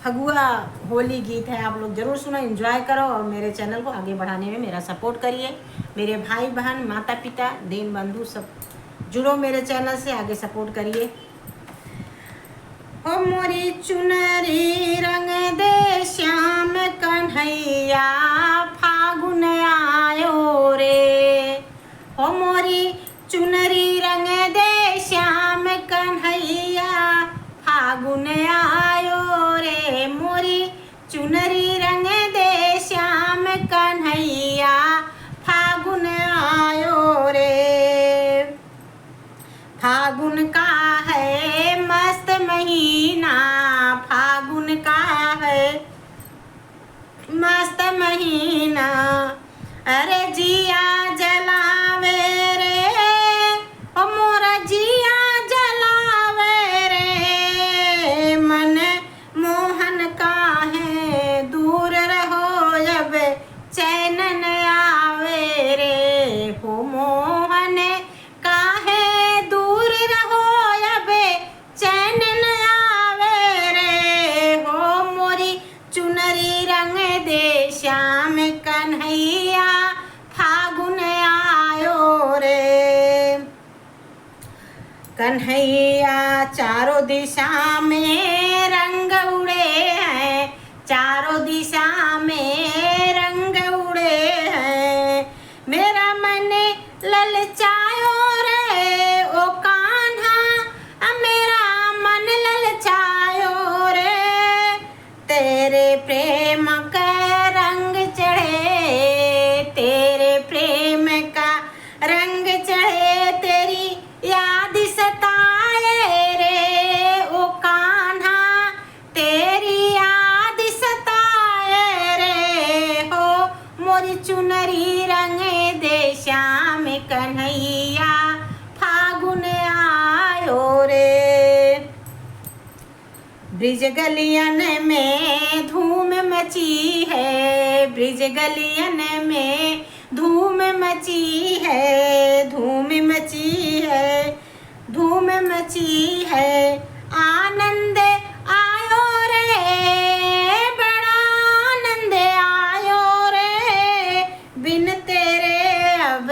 फगुआ होली गीत है, आप लोग ज़रूर सुनो, एंजॉय करो और मेरे चैनल को आगे बढ़ाने में मेरा सपोर्ट करिए। मेरे भाई बहन, माता पिता, दीन बंधु सब जुड़ो मेरे चैनल से, आगे सपोर्ट करिए। ओ मोरी चुनरी रंग दे श्याम कन्हैया, फागुन आयो रे। ओ मोरी चुनरी रंग दे श्याम कन्हैया, फागुन आयो रे। मोरी चुनरी रंग दे श्याम कन्हैया, फागुन आयो रे। फागुन का है मस्त महीना, फागुन का है मस्त महीना, अरे जिया जलावे रे, ओ मोरा जिया जलावे रे। मन मोहन का है दूर रहो, जब चैन न आवे रे। हो मोहन का है दूर रहो, अब चैन न आवे रे। हो मोरी चुनरी रंग दे श्याम कन्हैया, फागुन आयो रे। कन्हैया चारों दिशा में रंग उड़े हैं, चारों दिशा में रंग उड़े हैं। मेरा मन ललचायो रे ओ कान्हा, मेरा मन ललचायो रे। तेरे प्रेम का रंग चढ़े, तेरे प्रेम का रंग चढ़े, तेरी याद सताए रे ओ कान्हा, तेरी याद सताए रे। हो मोरी चुनरी रंग दे श्याम कन्हैया, फागुन आयो रे। ब्रिज गलियन में धूम मची है, ब्रिज गलियन में धूम मची है, धूम मची है, धूम मची है। आनंद आयो रे, बड़ा आनंद आयो रे। बिन तेरे अब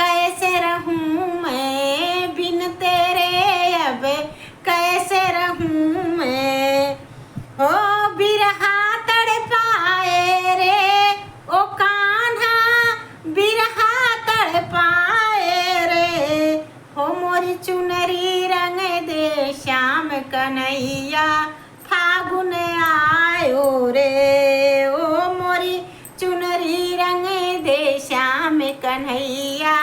कैसे रहूं मैं, बिन तेरे अब कैसे रहूं मैं। ओ बिरहा तड़पाए रे ओ कान्हा, बिरहा तड़पाए रे। हो मोरी चुनरी रंग दे श्याम कन्हैया, फागुन आयो रे। ओ मोरी चुनरी रंग दे श्याम कन्हैया,